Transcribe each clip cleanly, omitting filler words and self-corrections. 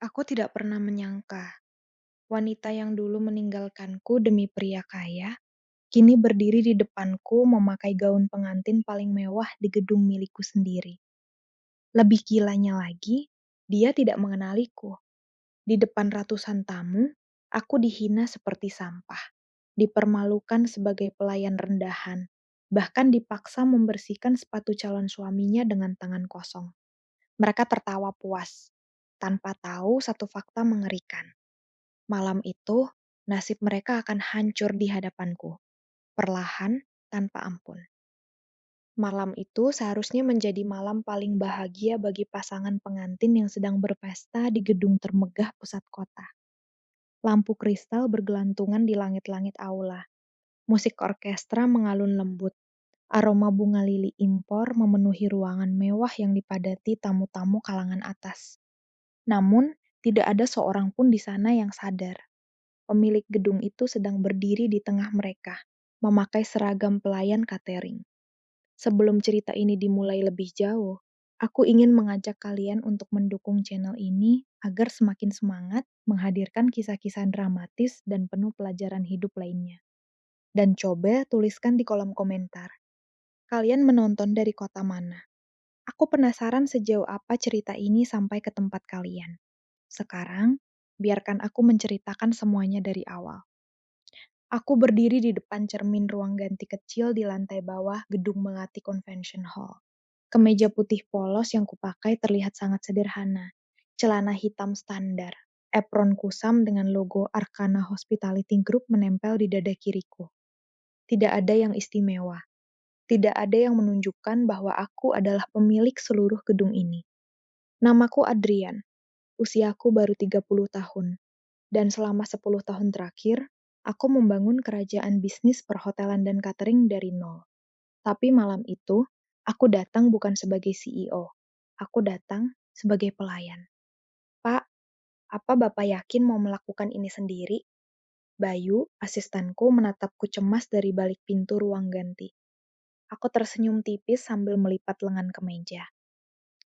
Aku tidak pernah menyangka wanita yang dulu meninggalkanku demi pria kaya, kini berdiri di depanku memakai gaun pengantin paling mewah di gedung milikku sendiri. Lebih gilanya lagi, dia tidak mengenaliku. Di depan ratusan tamu, aku dihina seperti sampah, dipermalukan sebagai pelayan rendahan, bahkan dipaksa membersihkan sepatu calon suaminya dengan tangan kosong. Mereka tertawa puas, tanpa tahu satu fakta mengerikan. Malam itu, nasib mereka akan hancur di hadapanku, perlahan, tanpa ampun. Malam itu seharusnya menjadi malam paling bahagia bagi pasangan pengantin yang sedang berpesta di gedung termegah pusat kota. Lampu kristal bergelantungan di langit-langit aula. Musik orkestra mengalun lembut. Aroma bunga lili impor memenuhi ruangan mewah yang dipadati tamu-tamu kalangan atas. Namun, tidak ada seorang pun di sana yang sadar. Pemilik gedung itu sedang berdiri di tengah mereka, memakai seragam pelayan catering. Sebelum cerita ini dimulai lebih jauh, aku ingin mengajak kalian untuk mendukung channel ini agar semakin semangat menghadirkan kisah-kisah dramatis dan penuh pelajaran hidup lainnya. Dan coba tuliskan di kolom komentar, kalian menonton dari kota mana? Aku penasaran sejauh apa cerita ini sampai ke tempat kalian. Sekarang, biarkan aku menceritakan semuanya dari awal. Aku berdiri di depan cermin ruang ganti kecil di lantai bawah gedung Melati Convention Hall. Kemeja putih polos yang kupakai terlihat sangat sederhana. Celana hitam standar. Apron kusam dengan logo Arkana Hospitality Group menempel di dada kiriku. Tidak ada yang istimewa. Tidak ada yang menunjukkan bahwa aku adalah pemilik seluruh gedung ini. Namaku Adrian. Usiaku baru 30 tahun. Dan selama 10 tahun terakhir, aku membangun kerajaan bisnis perhotelan dan catering dari nol. Tapi malam itu, aku datang bukan sebagai CEO. Aku datang sebagai pelayan. Pak, apa Bapak yakin mau melakukan ini sendiri? Bayu, asistenku, menatapku cemas dari balik pintu ruang ganti. Aku tersenyum tipis sambil melipat lengan kemeja.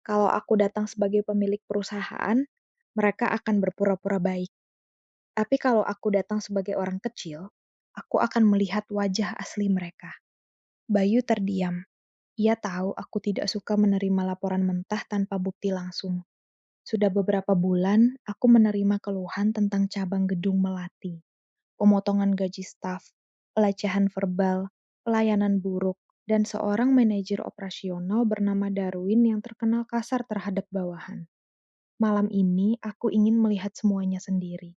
Kalau aku datang sebagai pemilik perusahaan, mereka akan berpura-pura baik. Tapi kalau aku datang sebagai orang kecil, aku akan melihat wajah asli mereka. Bayu terdiam. Ia tahu aku tidak suka menerima laporan mentah tanpa bukti langsung. Sudah beberapa bulan, aku menerima keluhan tentang cabang gedung Melati, pemotongan gaji staf, pelecehan verbal, pelayanan buruk, dan seorang manajer operasional bernama Darwin yang terkenal kasar terhadap bawahan. Malam ini, aku ingin melihat semuanya sendiri.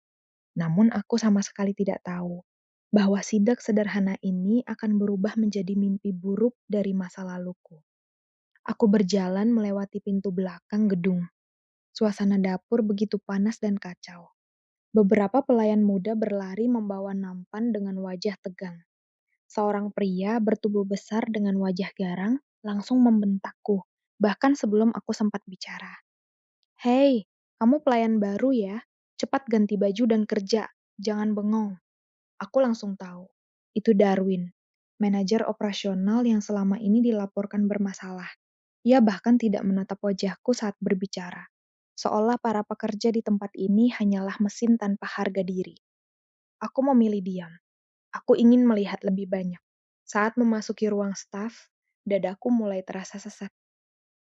Namun aku sama sekali tidak tahu bahwa sidak sederhana ini akan berubah menjadi mimpi buruk dari masa laluku. Aku berjalan melewati pintu belakang gedung. Suasana dapur begitu panas dan kacau. Beberapa pelayan muda berlari membawa nampan dengan wajah tegang. Seorang pria bertubuh besar dengan wajah garang langsung membentakku, bahkan sebelum aku sempat bicara. Hei, kamu pelayan baru ya? Cepat ganti baju dan kerja, jangan bengong. Aku langsung tahu, itu Darwin, manajer operasional yang selama ini dilaporkan bermasalah. Ia bahkan tidak menatap wajahku saat berbicara, seolah para pekerja di tempat ini hanyalah mesin tanpa harga diri. Aku memilih diam. Aku ingin melihat lebih banyak. Saat memasuki ruang staf, dadaku mulai terasa sesak.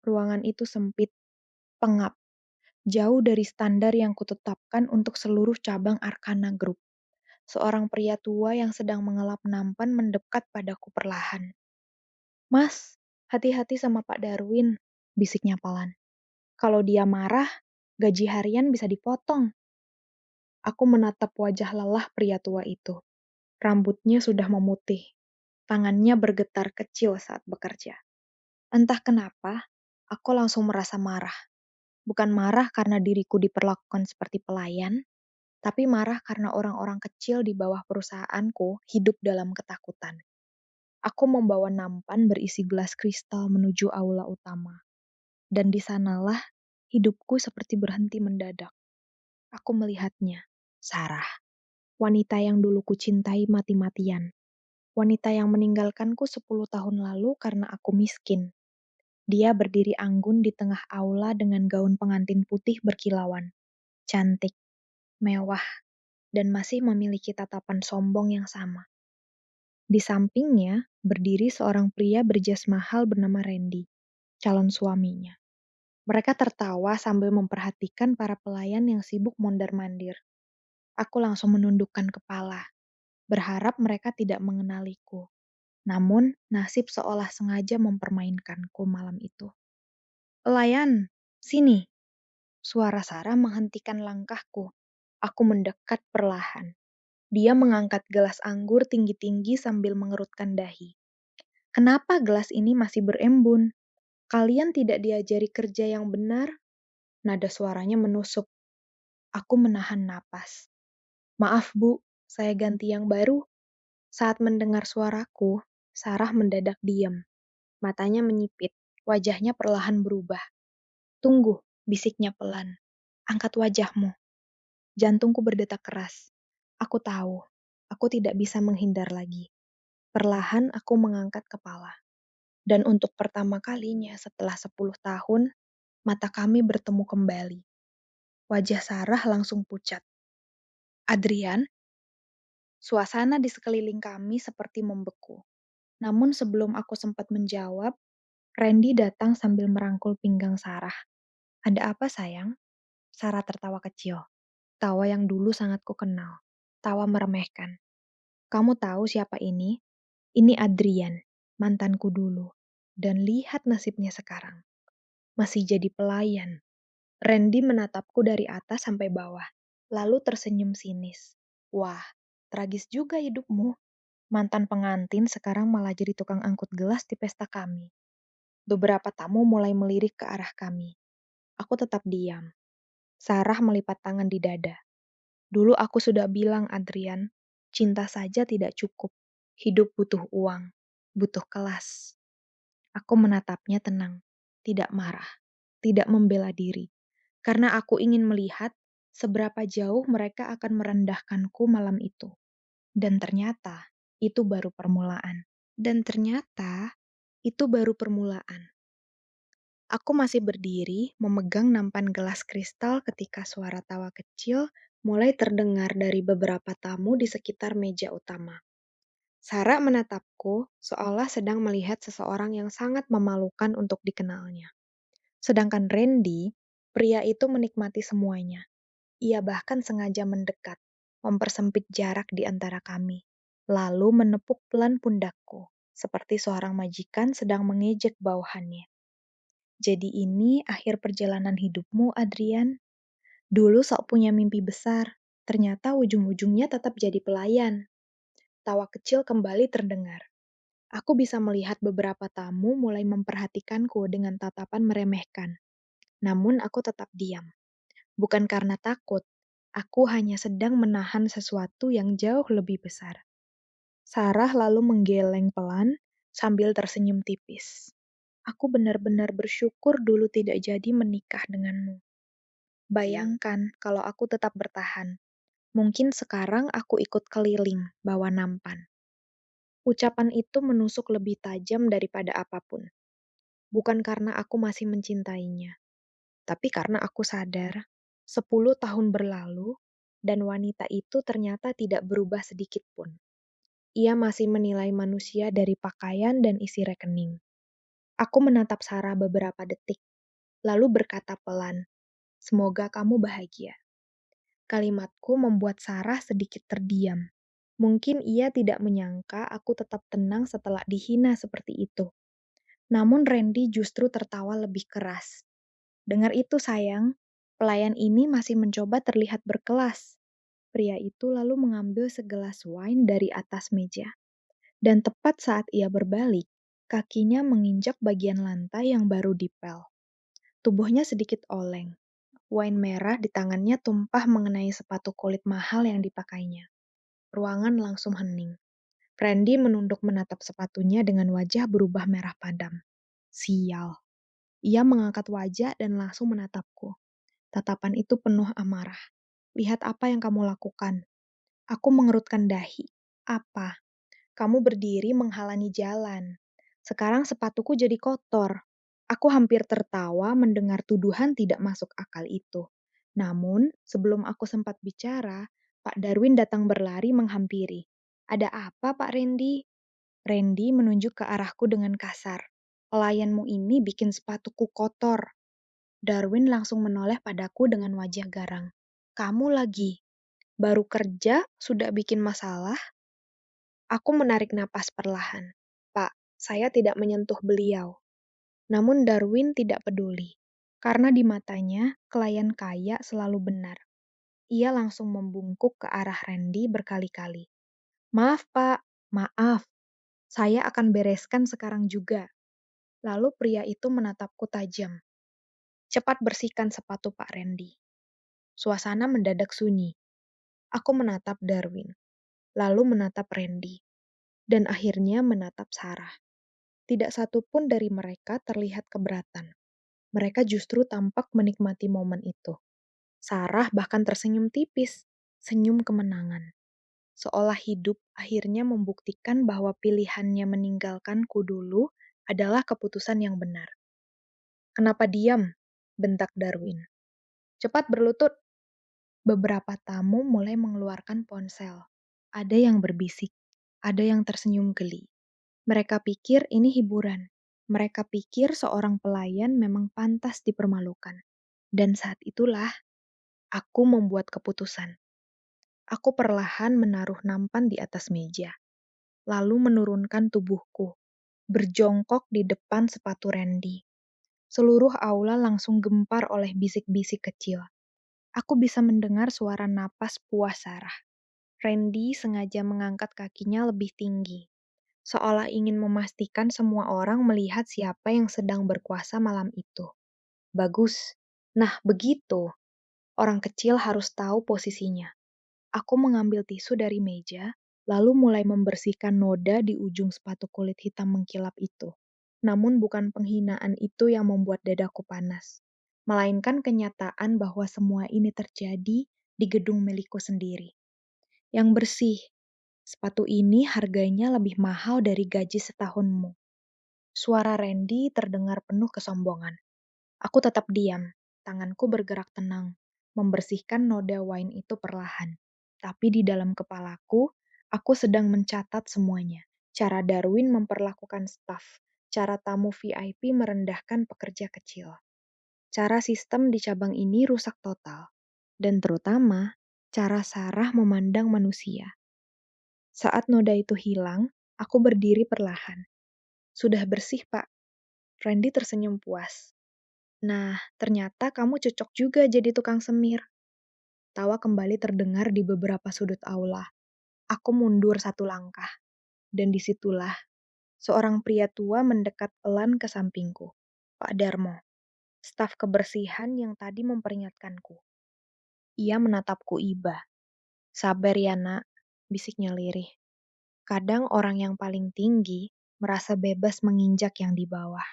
Ruangan itu sempit, pengap, jauh dari standar yang kutetapkan untuk seluruh cabang Arkana Group. Seorang pria tua yang sedang mengelap nampan mendekat padaku perlahan. Mas, hati-hati sama Pak Darwin, bisiknya pelan. Kalau dia marah, gaji harian bisa dipotong. Aku menatap wajah lelah pria tua itu. Rambutnya sudah memutih. Tangannya bergetar kecil saat bekerja. Entah kenapa, aku langsung merasa marah. Bukan marah karena diriku diperlakukan seperti pelayan, tapi marah karena orang-orang kecil di bawah perusahaanku hidup dalam ketakutan. Aku membawa nampan berisi gelas kristal menuju aula utama. Dan di sanalah hidupku seperti berhenti mendadak. Aku melihatnya, Sarah, wanita yang dulu kucintai mati-matian. Wanita yang meninggalkanku 10 tahun lalu karena aku miskin. Dia berdiri anggun di tengah aula dengan gaun pengantin putih berkilauan. cantik, mewah, dan masih memiliki tatapan sombong yang sama. Di sampingnya berdiri seorang pria berjas mahal bernama Randy, calon suaminya. Mereka tertawa sambil memperhatikan para pelayan yang sibuk mondar-mandir. Aku langsung menundukkan kepala, berharap mereka tidak mengenaliku. Namun, nasib seolah sengaja mempermainkanku malam itu. "Pelayan, sini!" Suara Sarah menghentikan langkahku. Aku mendekat perlahan. Dia mengangkat gelas anggur tinggi-tinggi sambil mengerutkan dahi. "Kenapa gelas ini masih berembun? Kalian tidak diajari kerja yang benar?" Nada suaranya menusuk. Aku menahan napas. "Maaf, Bu, saya ganti yang baru." Saat mendengar suaraku, Sarah mendadak diam. Matanya menyipit, wajahnya perlahan berubah. "Tunggu," bisiknya pelan. "Angkat wajahmu." Jantungku berdetak keras. Aku tahu, aku tidak bisa menghindar lagi. Perlahan aku mengangkat kepala. Dan untuk pertama kalinya setelah 10 tahun, mata kami bertemu kembali. Wajah Sarah langsung pucat. "Adrian?" Suasana di sekeliling kami seperti membeku. Namun sebelum aku sempat menjawab, Randy datang sambil merangkul pinggang Sarah. "Ada apa, sayang?" Sarah tertawa kecil. Tawa yang dulu sangat kukenal. Tawa meremehkan. "Kamu tahu siapa ini? Ini Adrian, mantanku dulu. Dan lihat nasibnya sekarang. Masih jadi pelayan." Randy menatapku dari atas sampai bawah, lalu tersenyum sinis. "Wah, tragis juga hidupmu. Mantan pengantin sekarang malah jadi tukang angkut gelas di pesta kami." Beberapa tamu mulai melirik ke arah kami. Aku tetap diam. Sarah melipat tangan di dada. "Dulu aku sudah bilang, Adrian, cinta saja tidak cukup. Hidup butuh uang, butuh kelas." Aku menatapnya tenang, tidak marah, tidak membela diri. Karena aku ingin melihat seberapa jauh mereka akan merendahkanku malam itu. Dan ternyata, itu baru permulaan. Aku masih berdiri, memegang nampan gelas kristal ketika suara tawa kecil mulai terdengar dari beberapa tamu di sekitar meja utama. Sarah menatapku seolah sedang melihat seseorang yang sangat memalukan untuk dikenalnya. Sedangkan Randy, pria itu menikmati semuanya. Ia bahkan sengaja mendekat, mempersempit jarak di antara kami, lalu menepuk pelan pundakku, seperti seorang majikan sedang mengejek bawahannya. "Jadi ini akhir perjalanan hidupmu, Adrian? Dulu sok punya mimpi besar, ternyata ujung-ujungnya tetap jadi pelayan." Tawa kecil kembali terdengar. Aku bisa melihat beberapa tamu mulai memperhatikanku dengan tatapan meremehkan. Namun aku tetap diam. Bukan karena takut, aku hanya sedang menahan sesuatu yang jauh lebih besar. Sarah lalu menggeleng pelan sambil tersenyum tipis. "Aku benar-benar bersyukur dulu tidak jadi menikah denganmu. Bayangkan kalau aku tetap bertahan. Mungkin sekarang aku ikut keliling bawa nampan." Ucapan itu menusuk lebih tajam daripada apapun. Bukan karena aku masih mencintainya, tapi karena aku sadar 10 tahun berlalu dan wanita itu ternyata tidak berubah sedikit pun. Ia masih menilai manusia dari pakaian dan isi rekening. Aku menatap Sarah beberapa detik, lalu berkata pelan, "Semoga kamu bahagia." Kalimatku membuat Sarah sedikit terdiam. Mungkin ia tidak menyangka aku tetap tenang setelah dihina seperti itu. Namun Randy justru tertawa lebih keras. "Dengar itu, sayang. Pelayan ini masih mencoba terlihat berkelas." Pria itu lalu mengambil segelas wine dari atas meja. Dan tepat saat ia berbalik, kakinya menginjak bagian lantai yang baru dipel. Tubuhnya sedikit oleng. Wine merah di tangannya tumpah mengenai sepatu kulit mahal yang dipakainya. Ruangan langsung hening. Randy menunduk menatap sepatunya dengan wajah berubah merah padam. Sial. Ia mengangkat wajah dan langsung menatapku. Tatapan itu penuh amarah. "Lihat apa yang kamu lakukan." Aku mengerutkan dahi. "Apa?" "Kamu berdiri menghalangi jalan. Sekarang sepatuku jadi kotor." Aku hampir tertawa mendengar tuduhan tidak masuk akal itu. Namun, sebelum aku sempat bicara, Pak Darwin datang berlari menghampiri. "Ada apa, Pak Randy?" Randy menunjuk ke arahku dengan kasar. "Pelayanmu ini bikin sepatuku kotor." Darwin langsung menoleh padaku dengan wajah garang. "Kamu lagi? Baru kerja, sudah bikin masalah?" Aku menarik napas perlahan. "Pak, saya tidak menyentuh beliau." Namun Darwin tidak peduli. Karena di matanya, klien kaya selalu benar. Ia langsung membungkuk ke arah Randy berkali-kali. "Maaf, Pak. Maaf. Saya akan bereskan sekarang juga." Lalu pria itu menatapku tajam. "Cepat bersihkan sepatu Pak Randy." Suasana mendadak sunyi. Aku menatap Darwin, lalu menatap Randy, dan akhirnya menatap Sarah. Tidak satu pun dari mereka terlihat keberatan. Mereka justru tampak menikmati momen itu. Sarah bahkan tersenyum tipis, senyum kemenangan. Seolah hidup akhirnya membuktikan bahwa pilihannya meninggalkanku dulu adalah keputusan yang benar. "Kenapa diam?" bentak Darwin. "Cepat berlutut." Beberapa tamu mulai mengeluarkan ponsel. Ada yang berbisik, ada yang tersenyum geli. Mereka pikir ini hiburan. Mereka pikir seorang pelayan memang pantas dipermalukan. Dan saat itulah aku membuat keputusan. Aku perlahan menaruh nampan di atas meja, lalu menurunkan tubuhku, berjongkok di depan sepatu Randy. Seluruh aula langsung gempar oleh bisik-bisik kecil. Aku bisa mendengar suara napas puas Sarah. Randy sengaja mengangkat kakinya lebih tinggi, seolah ingin memastikan semua orang melihat siapa yang sedang berkuasa malam itu. Bagus. Nah, begitu. Orang kecil harus tahu posisinya. Aku mengambil tisu dari meja, lalu mulai membersihkan noda di ujung sepatu kulit hitam mengkilap itu. Namun bukan penghinaan itu yang membuat dadaku panas, melainkan kenyataan bahwa semua ini terjadi di gedung milikku sendiri. Yang bersih, sepatu ini harganya lebih mahal dari gaji setahunmu. Suara Randy terdengar penuh kesombongan. Aku tetap diam, tanganku bergerak tenang, membersihkan noda wine itu perlahan. Tapi di dalam kepalaku, aku sedang mencatat semuanya. Cara Darwin memperlakukan staf, cara tamu VIP merendahkan pekerja kecil. Cara sistem di cabang ini rusak total. Dan terutama, cara Sarah memandang manusia. Saat noda itu hilang, aku berdiri perlahan. "Sudah bersih, Pak." Randy tersenyum puas. "Nah, ternyata kamu cocok juga jadi tukang semir." Tawa kembali terdengar di beberapa sudut aula. Aku mundur satu langkah, dan disitulah seorang pria tua mendekat pelan ke sampingku. Pak Darmo, staf kebersihan yang tadi memperingatkanku. Ia menatapku iba. "Sabar ya nak," bisiknya lirih. "Kadang orang yang paling tinggi merasa bebas menginjak yang di bawah."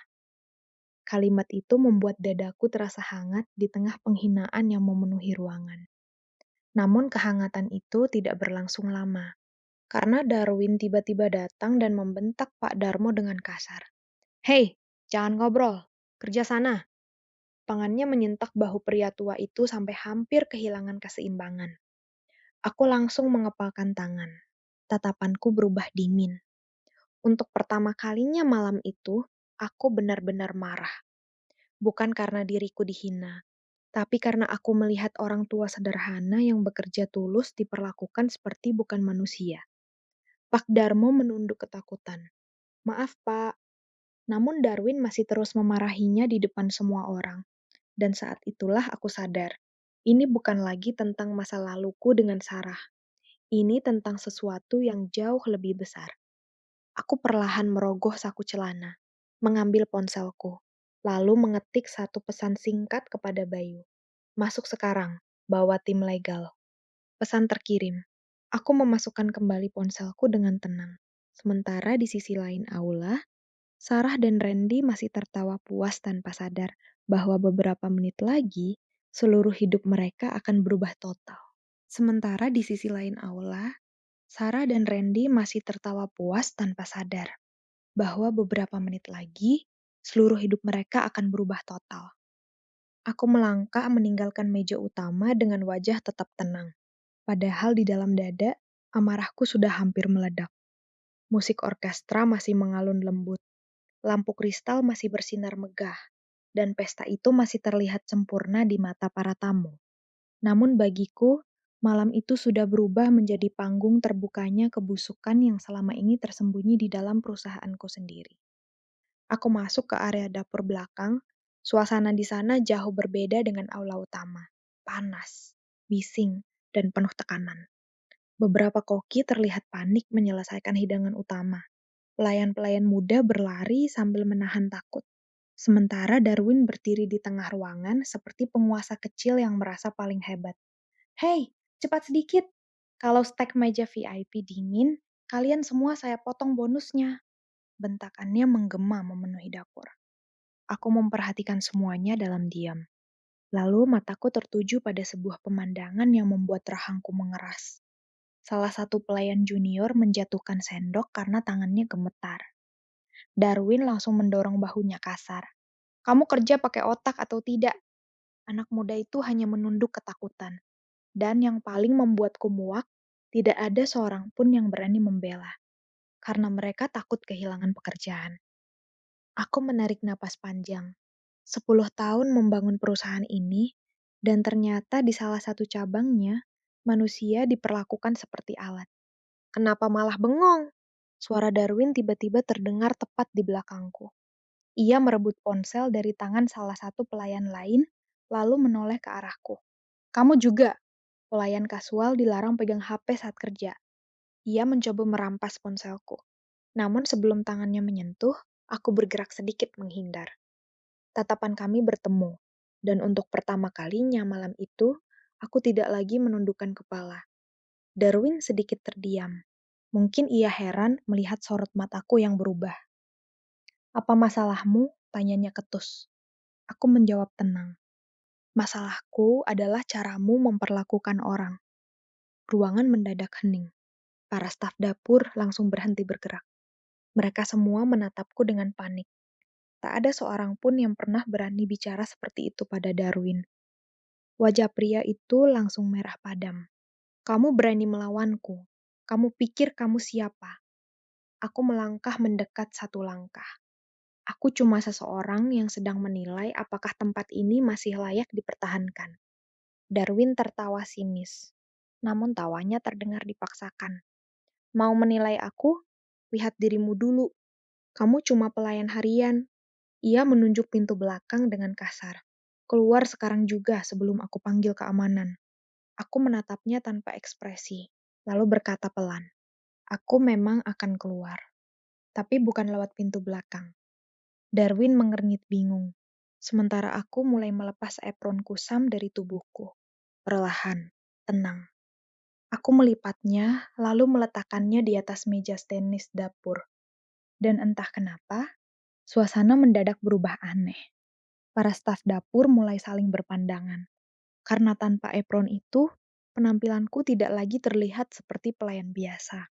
Kalimat itu membuat dadaku terasa hangat di tengah penghinaan yang memenuhi ruangan. Namun kehangatan itu tidak berlangsung lama, karena Darwin tiba-tiba datang dan membentak Pak Darmo dengan kasar. "Hei, jangan ngobrol, kerja sana." Tangannya menyentak bahu pria tua itu sampai hampir kehilangan keseimbangan. Aku langsung mengepalkan tangan. Tatapanku berubah dingin. Untuk pertama kalinya malam itu, aku benar-benar marah. Bukan karena diriku dihina, tapi karena aku melihat orang tua sederhana yang bekerja tulus diperlakukan seperti bukan manusia. Pak Darmo menunduk ketakutan. "Maaf, Pak." Namun Darwin masih terus memarahinya di depan semua orang. Dan saat itulah aku sadar, ini bukan lagi tentang masa laluku dengan Sarah. Ini tentang sesuatu yang jauh lebih besar. Aku perlahan merogoh saku celana, mengambil ponselku, lalu mengetik satu pesan singkat kepada Bayu. "Masuk sekarang, bawa tim legal." Pesan terkirim. Aku memasukkan kembali ponselku dengan tenang. Sementara di sisi lain aula, Sarah dan Randy masih tertawa puas tanpa sadar bahwa beberapa menit lagi, seluruh hidup mereka akan berubah total. Sementara di sisi lain aula, Sarah dan Randy masih tertawa puas tanpa sadar bahwa beberapa menit lagi, seluruh hidup mereka akan berubah total. Aku melangkah meninggalkan meja utama dengan wajah tetap tenang. Padahal di dalam dada, amarahku sudah hampir meledak. Musik orkestra masih mengalun lembut. Lampu kristal masih bersinar megah. Dan pesta itu masih terlihat sempurna di mata para tamu. Namun bagiku, malam itu sudah berubah menjadi panggung terbukanya kebusukan yang selama ini tersembunyi di dalam perusahaanku sendiri. Aku masuk ke area dapur belakang. Suasana di sana jauh berbeda dengan aula utama. Panas, bising, dan penuh tekanan. Beberapa koki terlihat panik menyelesaikan hidangan utama. Pelayan-pelayan muda berlari sambil menahan takut. Sementara Darwin berdiri di tengah ruangan seperti penguasa kecil yang merasa paling hebat. Hei, cepat sedikit. Kalau stek meja VIP dingin, kalian semua saya potong bonusnya. Bentakannya menggema memenuhi dapur. Aku memperhatikan semuanya dalam diam. Lalu mataku tertuju pada sebuah pemandangan yang membuat rahangku mengeras. Salah satu pelayan junior menjatuhkan sendok karena tangannya gemetar. Darwin langsung mendorong bahunya kasar. Kamu kerja pakai otak atau tidak? Anak muda itu hanya menunduk ketakutan. Dan yang paling membuatku muak, tidak ada seorang pun yang berani membela. Karena mereka takut kehilangan pekerjaan. Aku menarik napas panjang. 10 tahun membangun perusahaan ini, dan ternyata di salah satu cabangnya, manusia diperlakukan seperti alat. Kenapa malah bengong? Suara Darwin tiba-tiba terdengar tepat di belakangku. Ia merebut ponsel dari tangan salah satu pelayan lain, lalu menoleh ke arahku. Kamu juga? Pelayan kasual dilarang pegang HP saat kerja. Ia mencoba merampas ponselku. Namun sebelum tangannya menyentuh, aku bergerak sedikit menghindar. Tatapan kami bertemu, dan untuk pertama kalinya malam itu, aku tidak lagi menundukkan kepala. Darwin sedikit terdiam. Mungkin ia heran melihat sorot mataku yang berubah. Apa masalahmu? Tanyanya ketus. Aku menjawab tenang. Masalahku adalah caramu memperlakukan orang. Ruangan mendadak hening. Para staf dapur langsung berhenti bergerak. Mereka semua menatapku dengan panik. Tak ada seorang pun yang pernah berani bicara seperti itu pada Darwin. Wajah pria itu langsung merah padam. Kamu berani melawanku. Kamu pikir kamu siapa? Aku melangkah mendekat satu langkah. Aku cuma seseorang yang sedang menilai apakah tempat ini masih layak dipertahankan. Darwin tertawa sinis. Namun tawanya terdengar dipaksakan. Mau menilai aku? Lihat dirimu dulu. Kamu cuma pelayan harian. Ia menunjuk pintu belakang dengan kasar. Keluar sekarang juga sebelum aku panggil keamanan. Aku menatapnya tanpa ekspresi, lalu berkata pelan. Aku memang akan keluar, tapi bukan lewat pintu belakang. Darwin mengernyit bingung, sementara aku mulai melepas apron kusam dari tubuhku. Perlahan, tenang. Aku melipatnya, lalu meletakkannya di atas meja stainless dapur. Dan entah kenapa, suasana mendadak berubah aneh. Para staf dapur mulai saling berpandangan. Karena tanpa apron itu, penampilanku tidak lagi terlihat seperti pelayan biasa.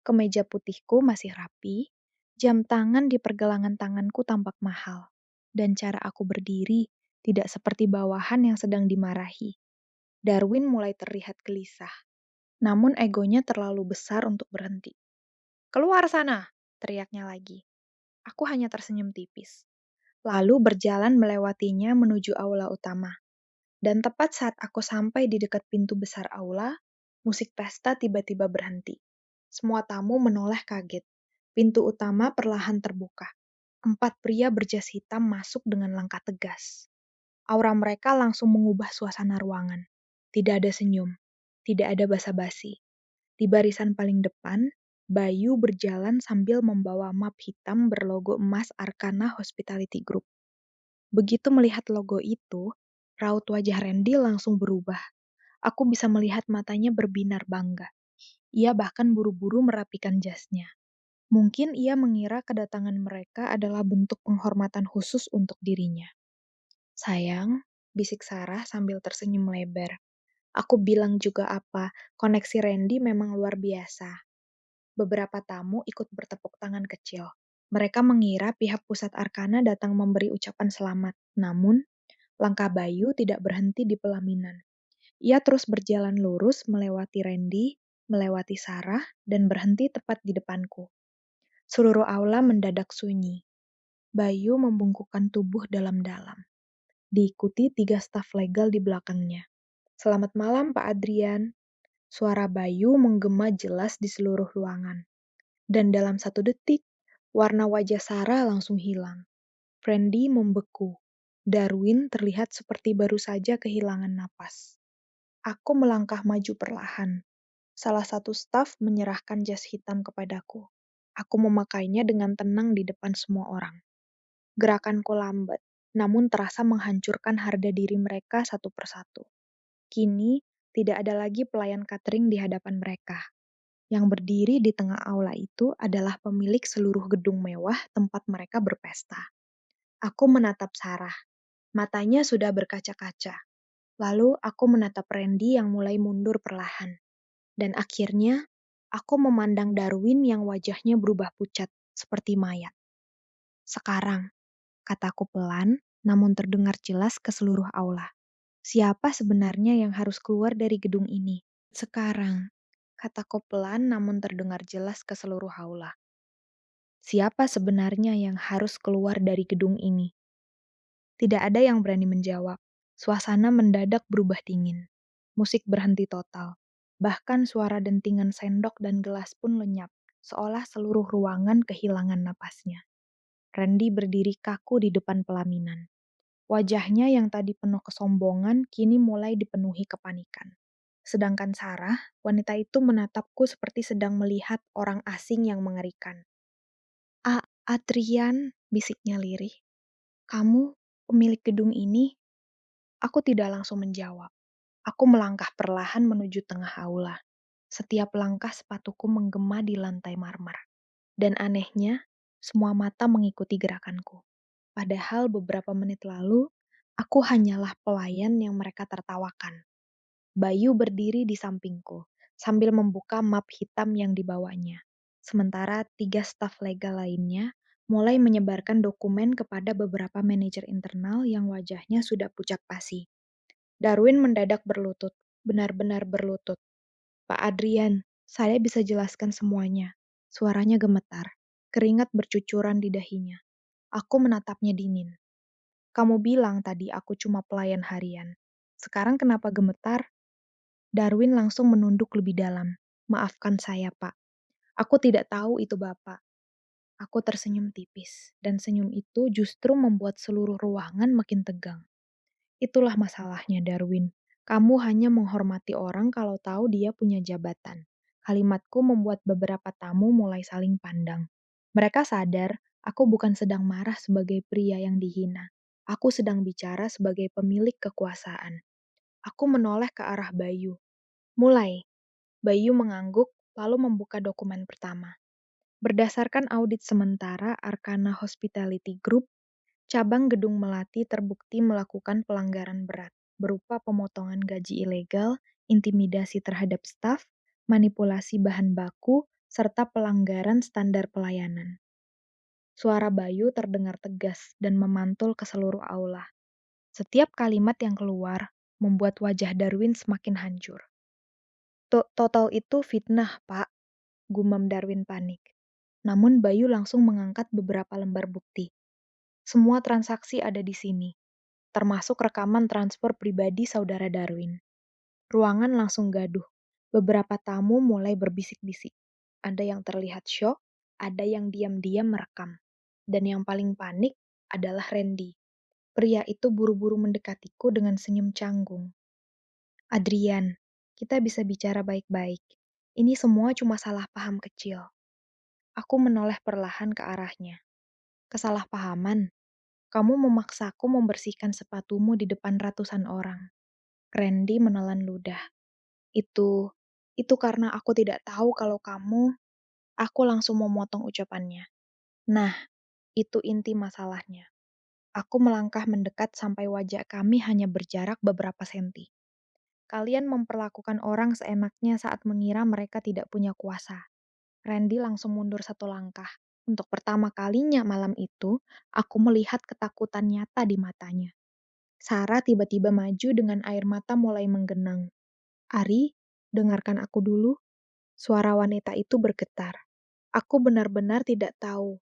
Kemeja putihku masih rapi, jam tangan di pergelangan tanganku tampak mahal, dan cara aku berdiri tidak seperti bawahan yang sedang dimarahi. Darwin mulai terlihat gelisah, namun egonya terlalu besar untuk berhenti. "Keluar sana!" teriaknya lagi. Aku hanya tersenyum tipis, lalu berjalan melewatinya menuju aula utama. Dan tepat saat aku sampai di dekat pintu besar aula, musik pesta tiba-tiba berhenti. Semua tamu menoleh kaget. Pintu utama perlahan terbuka. 4 pria berjas hitam masuk dengan langkah tegas. Aura mereka langsung mengubah suasana ruangan. Tidak ada senyum, tidak ada basa-basi. Di barisan paling depan, Bayu berjalan sambil membawa map hitam berlogo emas Arkana Hospitality Group. Begitu melihat logo itu, raut wajah Randy langsung berubah. Aku bisa melihat matanya berbinar bangga. Ia bahkan buru-buru merapikan jasnya. Mungkin ia mengira kedatangan mereka adalah bentuk penghormatan khusus untuk dirinya. Sayang, bisik Sarah sambil tersenyum lebar. Aku bilang juga apa, koneksi Randy memang luar biasa. Beberapa tamu ikut bertepuk tangan kecil. Mereka mengira pihak pusat Arkana datang memberi ucapan selamat. Namun, Langkah Bayu tidak berhenti di pelaminan. Ia terus berjalan lurus melewati Randy, melewati Sarah, dan berhenti tepat di depanku. Seluruh aula mendadak sunyi. Bayu membungkukkan tubuh dalam-dalam. Diikuti 3 staf legal di belakangnya. "Selamat malam, Pak Adrian." Suara Bayu menggema jelas di seluruh ruangan. Dan dalam 1 detik, warna wajah Sarah langsung hilang. Randy membeku. Darwin terlihat seperti baru saja kehilangan napas. Aku melangkah maju perlahan. Salah satu staf menyerahkan jas hitam kepadaku. Aku memakainya dengan tenang di depan semua orang. Gerakanku lambat, namun terasa menghancurkan harga diri mereka satu persatu. Kini, tidak ada lagi pelayan catering di hadapan mereka. Yang berdiri di tengah aula itu adalah pemilik seluruh gedung mewah tempat mereka berpesta. Aku menatap Sarah. Matanya sudah berkaca-kaca. Lalu aku menatap Randy yang mulai mundur perlahan. Dan akhirnya, aku memandang Darwin yang wajahnya berubah pucat, seperti mayat. "Sekarang," kataku pelan, namun terdengar jelas ke seluruh aula. "Siapa sebenarnya yang harus keluar dari gedung ini?" "Sekarang," kataku pelan namun terdengar jelas ke seluruh aula. "Siapa sebenarnya yang harus keluar dari gedung ini?" Tidak ada yang berani menjawab. Suasana mendadak berubah dingin. Musik berhenti total. Bahkan suara dentingan sendok dan gelas pun lenyap, seolah seluruh ruangan kehilangan napasnya. Randy berdiri kaku di depan pelaminan. Wajahnya yang tadi penuh kesombongan kini mulai dipenuhi kepanikan. Sedangkan Sarah, wanita itu menatapku seperti sedang melihat orang asing yang mengerikan. Adrian," bisiknya lirih. "Kamu pemilik gedung ini?" Aku tidak langsung menjawab. Aku melangkah perlahan menuju tengah aula. Setiap langkah sepatuku menggema di lantai marmer. Dan anehnya, semua mata mengikuti gerakanku. Padahal beberapa menit lalu, aku hanyalah pelayan yang mereka tertawakan. Bayu berdiri di sampingku, sambil membuka map hitam yang dibawanya. Sementara 3 staf legal lainnya mulai menyebarkan dokumen kepada beberapa manajer internal yang wajahnya sudah pucat pasi. Darwin mendadak berlutut, benar-benar berlutut. "Pak Adrian, saya bisa jelaskan semuanya." Suaranya gemetar, keringat bercucuran di dahinya. Aku menatapnya dingin. "Kamu bilang tadi aku cuma pelayan harian. Sekarang kenapa gemetar?" Darwin langsung menunduk lebih dalam. "Maafkan saya, Pak. Aku tidak tahu itu Bapak." Aku tersenyum tipis, dan senyum itu justru membuat seluruh ruangan makin tegang. "Itulah masalahnya, Darwin. Kamu hanya menghormati orang kalau tahu dia punya jabatan." Kalimatku membuat beberapa tamu mulai saling pandang. Mereka sadar aku bukan sedang marah sebagai pria yang dihina. Aku sedang bicara sebagai pemilik kekuasaan. Aku menoleh ke arah Bayu. "Mulai." Bayu mengangguk, lalu membuka dokumen pertama. Berdasarkan audit sementara Arkana Hospitality Group, cabang Gedung Melati terbukti melakukan pelanggaran berat, berupa pemotongan gaji ilegal, intimidasi terhadap staf, manipulasi bahan baku, serta pelanggaran standar pelayanan. Suara Bayu terdengar tegas dan memantul ke seluruh aula. Setiap kalimat yang keluar membuat wajah Darwin semakin hancur. Total itu fitnah, Pak," gumam Darwin panik. Namun Bayu langsung mengangkat beberapa lembar bukti. "Semua transaksi ada di sini, termasuk rekaman transfer pribadi saudara Darwin." Ruangan langsung gaduh. Beberapa tamu mulai berbisik-bisik. Ada yang terlihat syok, ada yang diam-diam merekam. Dan yang paling panik adalah Randy. Pria itu buru-buru mendekatiku dengan senyum canggung. "Adrian, kita bisa bicara baik-baik. Ini semua cuma salah paham kecil." Aku menoleh perlahan ke arahnya. "Kesalahpahaman? Kamu memaksaku membersihkan sepatumu di depan ratusan orang." Randy menelan ludah. Itu, itu karena aku tidak tahu kalau kamu." Aku langsung memotong ucapannya. "Nah, itu inti masalahnya." Aku melangkah mendekat sampai wajah kami hanya berjarak beberapa senti. "Kalian memperlakukan orang seenaknya saat mengira mereka tidak punya kuasa." Randy langsung mundur 1 langkah. Untuk pertama kalinya malam itu, aku melihat ketakutan nyata di matanya. Sarah tiba-tiba maju dengan air mata mulai menggenang. "Ari, dengarkan aku dulu." Suara wanita itu bergetar. Aku benar-benar tidak tahu.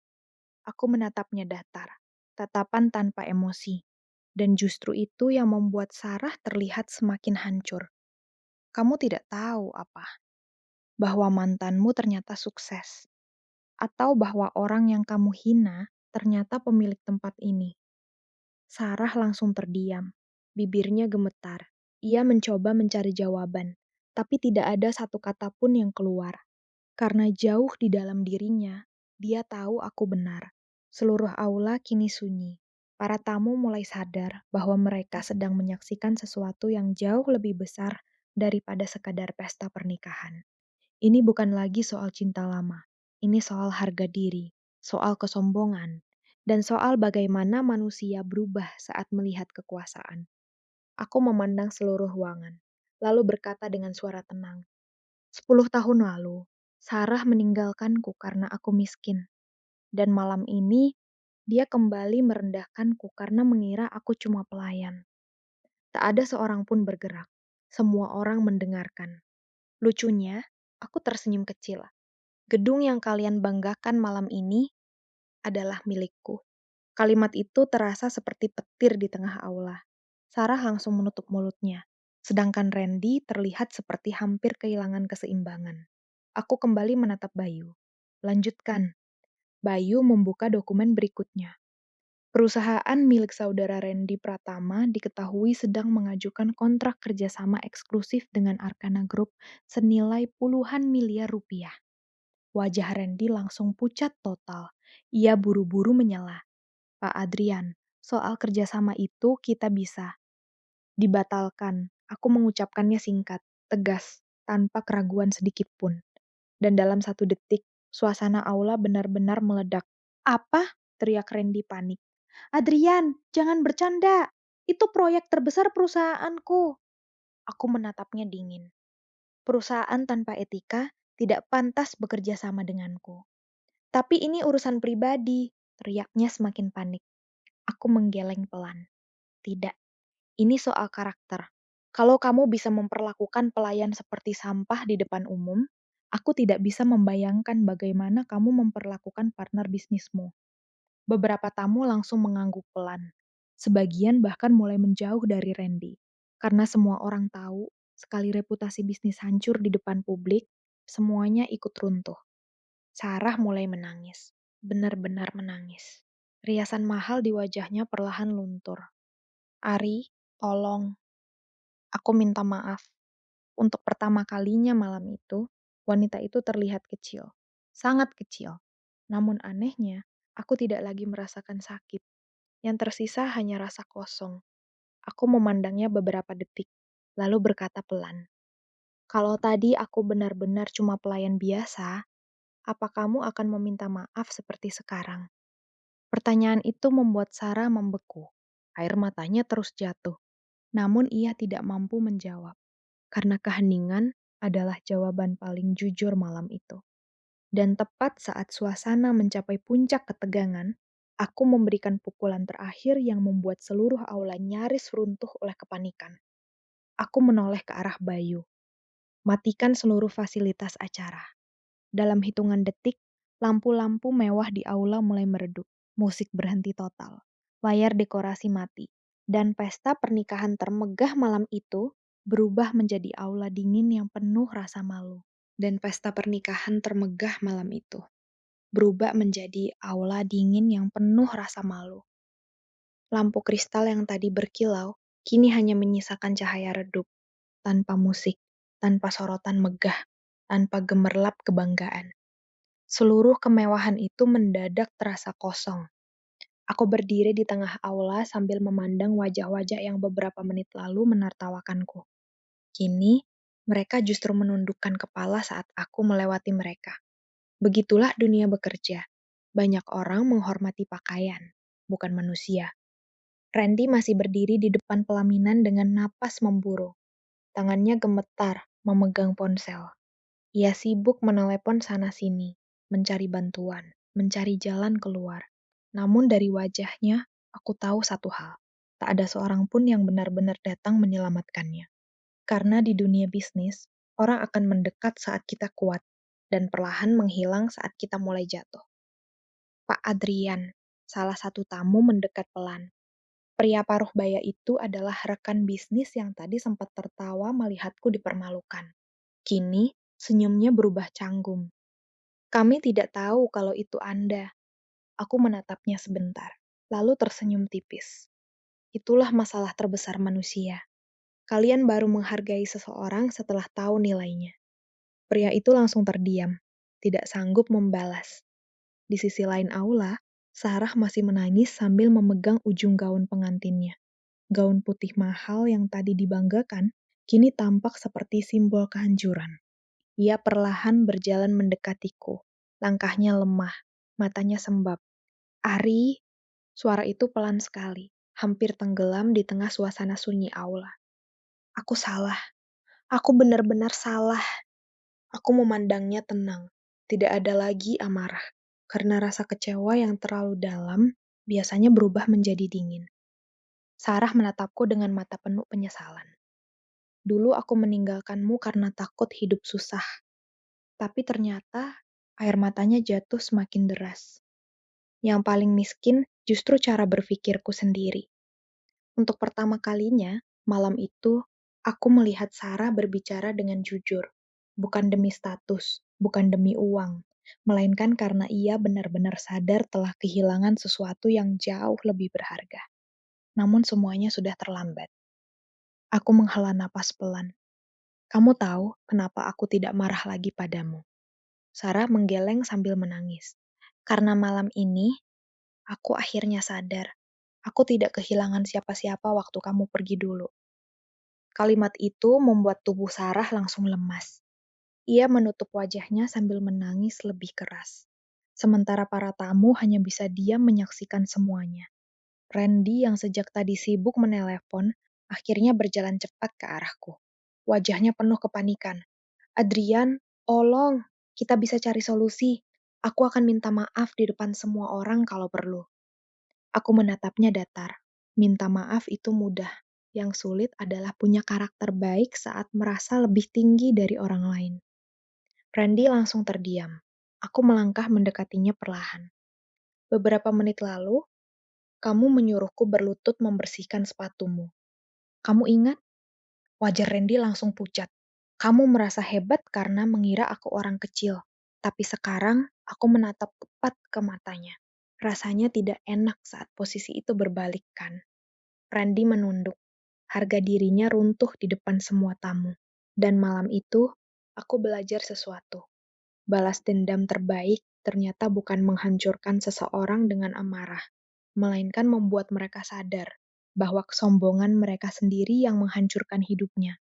Aku menatapnya datar, tatapan tanpa emosi. Dan justru itu yang membuat Sarah terlihat semakin hancur. "Kamu tidak tahu apa? Bahwa mantanmu ternyata sukses. Atau bahwa orang yang kamu hina ternyata pemilik tempat ini." Sarah langsung terdiam. Bibirnya gemetar. Ia mencoba mencari jawaban, tapi tidak ada satu kata pun yang keluar. Karena jauh di dalam dirinya, dia tahu aku benar. Seluruh aula kini sunyi. Para tamu mulai sadar bahwa mereka sedang menyaksikan sesuatu yang jauh lebih besar daripada sekadar pesta pernikahan. Ini bukan lagi soal cinta lama. Ini soal harga diri, soal kesombongan, dan soal bagaimana manusia berubah saat melihat kekuasaan. Aku memandang seluruh ruangan, lalu berkata dengan suara tenang, 10 tahun lalu, Sarah meninggalkanku karena aku miskin. Dan malam ini, dia kembali merendahkanku karena mengira aku cuma pelayan. Tak ada seorang pun bergerak. Semua orang mendengarkan. Lucunya, aku tersenyum kecil. Gedung yang kalian banggakan malam ini adalah milikku. Kalimat itu terasa seperti petir di tengah aula. Sarah langsung menutup mulutnya, sedangkan Randy terlihat seperti hampir kehilangan keseimbangan. Aku kembali menatap Bayu. Lanjutkan. Bayu membuka dokumen berikutnya. Perusahaan milik saudara Randy Pratama diketahui sedang mengajukan kontrak kerjasama eksklusif dengan Arkana Group senilai puluhan miliar rupiah. Wajah Randy langsung pucat total. Ia buru-buru menyela. "Pak Adrian, soal kerjasama itu kita bisa dibatalkan." Aku mengucapkannya singkat, tegas, tanpa keraguan sedikit pun. Dan dalam 1 detik, suasana aula benar-benar meledak. "Apa?" teriak Randy panik. "Adrian, jangan bercanda. Itu proyek terbesar perusahaanku." Aku menatapnya dingin. "Perusahaan tanpa etika tidak pantas bekerja sama denganku." "Tapi ini urusan pribadi," teriaknya semakin panik. Aku menggeleng pelan. "Tidak, ini soal karakter. Kalau kamu bisa memperlakukan pelayan seperti sampah di depan umum, aku tidak bisa membayangkan bagaimana kamu memperlakukan partner bisnismu." Beberapa tamu langsung mengangguk pelan. Sebagian bahkan mulai menjauh dari Randy. Karena semua orang tahu, sekali reputasi bisnis hancur di depan publik, semuanya ikut runtuh. Sarah mulai menangis. Benar-benar menangis. Riasan mahal di wajahnya perlahan luntur. "Ari, tolong. Aku minta maaf." Untuk pertama kalinya malam itu, wanita itu terlihat kecil. Sangat kecil. Namun anehnya, aku tidak lagi merasakan sakit. Yang tersisa hanya rasa kosong. Aku memandangnya beberapa detik, lalu berkata pelan, "Kalau tadi aku benar-benar cuma pelayan biasa, apa kamu akan meminta maaf seperti sekarang?" Pertanyaan itu membuat Sarah membeku. Air matanya terus jatuh. Namun ia tidak mampu menjawab, karena keheningan adalah jawaban paling jujur malam itu. Dan tepat saat suasana mencapai puncak ketegangan, aku memberikan pukulan terakhir yang membuat seluruh aula nyaris runtuh oleh kepanikan. Aku menoleh ke arah Bayu. "Matikan seluruh fasilitas acara." Dalam hitungan detik, lampu-lampu mewah di aula mulai meredup. Musik berhenti total. Layar dekorasi mati. Dan pesta pernikahan termegah malam itu berubah menjadi aula dingin yang penuh rasa malu. Dan pesta pernikahan termegah malam itu berubah menjadi aula dingin yang penuh rasa malu. Lampu kristal yang tadi berkilau, kini hanya menyisakan cahaya redup, tanpa musik, tanpa sorotan megah, tanpa gemerlap kebanggaan. Seluruh kemewahan itu mendadak terasa kosong. Aku berdiri di tengah aula sambil memandang wajah-wajah yang beberapa menit lalu menertawakanku. Kini, mereka justru menundukkan kepala saat aku melewati mereka. Begitulah dunia bekerja. Banyak orang menghormati pakaian, bukan manusia. Randy masih berdiri di depan pelaminan dengan napas memburu. Tangannya gemetar, memegang ponsel. Ia sibuk menelepon sana-sini, mencari bantuan, mencari jalan keluar. Namun dari wajahnya, aku tahu satu hal. tak ada seorang pun yang benar-benar datang menyelamatkannya. Karena di dunia bisnis, orang akan mendekat saat kita kuat dan perlahan menghilang saat kita mulai jatuh. Pak Adrian, salah satu tamu mendekat pelan. Pria paruh baya itu adalah rekan bisnis yang tadi sempat tertawa melihatku dipermalukan. Kini, senyumnya berubah canggung. Kami tidak tahu kalau itu Anda. Aku menatapnya sebentar, lalu tersenyum tipis. Itulah masalah terbesar manusia. Kalian baru menghargai seseorang setelah tahu nilainya. Pria itu langsung terdiam, tidak sanggup membalas. Di sisi lain aula, Sarah masih menangis sambil memegang ujung gaun pengantinnya. Gaun putih mahal yang tadi dibanggakan, kini tampak seperti simbol kehancuran. Ia perlahan berjalan mendekatiku. Langkahnya lemah, matanya sembab. Ari, suara itu pelan sekali, hampir tenggelam di tengah suasana sunyi aula. Aku salah, aku benar-benar salah. Aku memandangnya tenang, tidak ada lagi amarah, karena rasa kecewa yang terlalu dalam biasanya berubah menjadi dingin. Sarah menatapku dengan mata penuh penyesalan. Dulu aku meninggalkanmu karena takut hidup susah, tapi ternyata air matanya jatuh semakin deras. Yang paling miskin justru cara berpikirku sendiri. Untuk pertama kalinya, malam itu, aku melihat Sarah berbicara dengan jujur. Bukan demi status, bukan demi uang, melainkan karena ia benar-benar sadar telah kehilangan sesuatu yang jauh lebih berharga. Namun semuanya sudah terlambat. Aku menghela napas pelan. Kamu tahu kenapa aku tidak marah lagi padamu? Sarah menggeleng sambil menangis. Karena malam ini, aku akhirnya sadar. Aku tidak kehilangan siapa-siapa waktu kamu pergi dulu. Kalimat itu membuat tubuh Sarah langsung lemas. Ia menutup wajahnya sambil menangis lebih keras. Sementara para tamu hanya bisa diam menyaksikan semuanya. Randy yang sejak tadi sibuk menelepon, akhirnya berjalan cepat ke arahku. Wajahnya penuh kepanikan. Adrian, tolong, kita bisa cari solusi. Aku akan minta maaf di depan semua orang kalau perlu. Aku menatapnya datar. Minta maaf itu mudah. Yang sulit adalah punya karakter baik saat merasa lebih tinggi dari orang lain. Randy langsung terdiam. Aku melangkah mendekatinya perlahan. Beberapa menit lalu, kamu menyuruhku berlutut membersihkan sepatumu. Kamu ingat? Wajah Randy langsung pucat. Kamu merasa hebat karena mengira aku orang kecil. Tapi sekarang, aku menatap tepat ke matanya. Rasanya tidak enak saat posisi itu berbalik kan. Randy menunduk. Harga dirinya runtuh di depan semua tamu. Dan malam itu, aku belajar sesuatu. Balas dendam terbaik ternyata bukan menghancurkan seseorang dengan amarah, melainkan membuat mereka sadar bahwa kesombongan mereka sendiri yang menghancurkan hidupnya.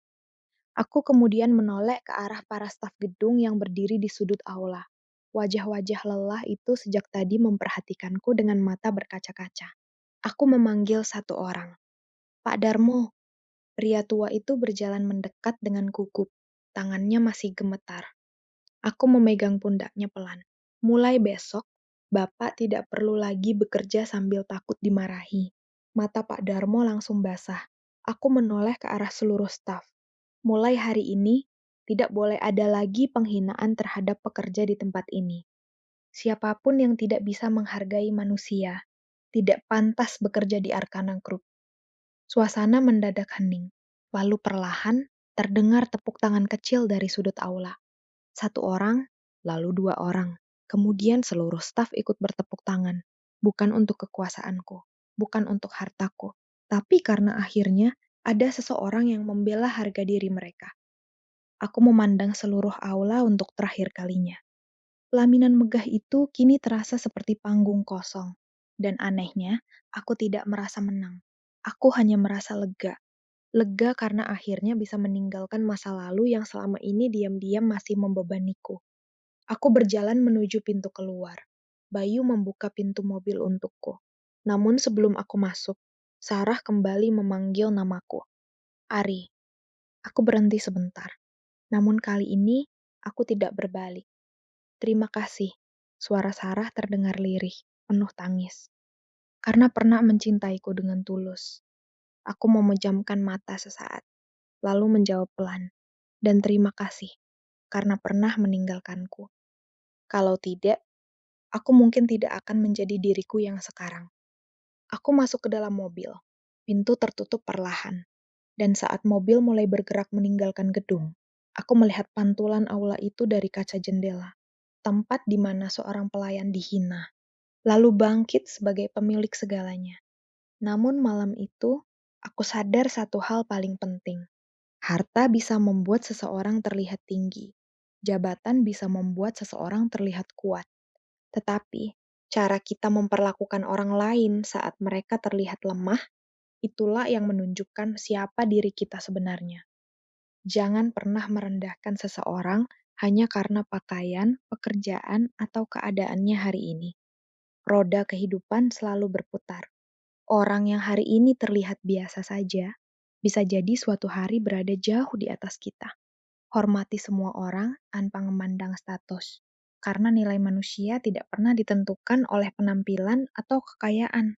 Aku kemudian menoleh ke arah para staf gedung yang berdiri di sudut aula. Wajah-wajah lelah itu sejak tadi memperhatikanku dengan mata berkaca-kaca. Aku memanggil satu orang. Pak Darmo, pria tua itu berjalan mendekat dengan gugup. Tangannya masih gemetar. Aku memegang pundaknya pelan. Mulai besok, Bapak tidak perlu lagi bekerja sambil takut dimarahi. Mata Pak Darmo langsung basah. Aku menoleh ke arah seluruh staf. Mulai hari ini, tidak boleh ada lagi penghinaan terhadap pekerja di tempat ini. Siapapun yang tidak bisa menghargai manusia, tidak pantas bekerja di Arkana Group. Suasana mendadak hening. Lalu perlahan, terdengar tepuk tangan kecil dari sudut aula. Satu orang, lalu dua orang. Kemudian seluruh staf ikut bertepuk tangan. Bukan untuk kekuasaanku, bukan untuk hartaku, tapi karena akhirnya ada seseorang yang membela harga diri mereka. Aku memandang seluruh aula untuk terakhir kalinya. Pelaminan megah itu kini terasa seperti panggung kosong. Dan anehnya, aku tidak merasa menang. Aku hanya merasa lega. Lega karena akhirnya bisa meninggalkan masa lalu yang selama ini diam-diam masih membebaniku. Aku berjalan menuju pintu keluar. Bayu membuka pintu mobil untukku. Namun sebelum aku masuk, Sarah kembali memanggil namaku. Ari. Aku berhenti sebentar. Namun kali ini, aku tidak berbalik. Terima kasih. Suara Sarah terdengar lirih, penuh tangis. Karena pernah mencintaiku dengan tulus. Aku memejamkan mata sesaat, lalu menjawab pelan, dan terima kasih karena pernah meninggalkanku. Kalau tidak, aku mungkin tidak akan menjadi diriku yang sekarang. Aku masuk ke dalam mobil. Pintu tertutup perlahan. Dan saat mobil mulai bergerak meninggalkan gedung, aku melihat pantulan aula itu dari kaca jendela. Tempat di mana seorang pelayan dihina, lalu bangkit sebagai pemilik segalanya. Namun malam itu, aku sadar satu hal paling penting. Harta bisa membuat seseorang terlihat tinggi. Jabatan bisa membuat seseorang terlihat kuat. Tetapi, cara kita memperlakukan orang lain saat mereka terlihat lemah, itulah yang menunjukkan siapa diri kita sebenarnya. Jangan pernah merendahkan seseorang hanya karena pakaian, pekerjaan, atau keadaannya hari ini. Roda kehidupan selalu berputar. Orang yang hari ini terlihat biasa saja, bisa jadi suatu hari berada jauh di atas kita. Hormati semua orang tanpa memandang status, karena nilai manusia tidak pernah ditentukan oleh penampilan atau kekayaan.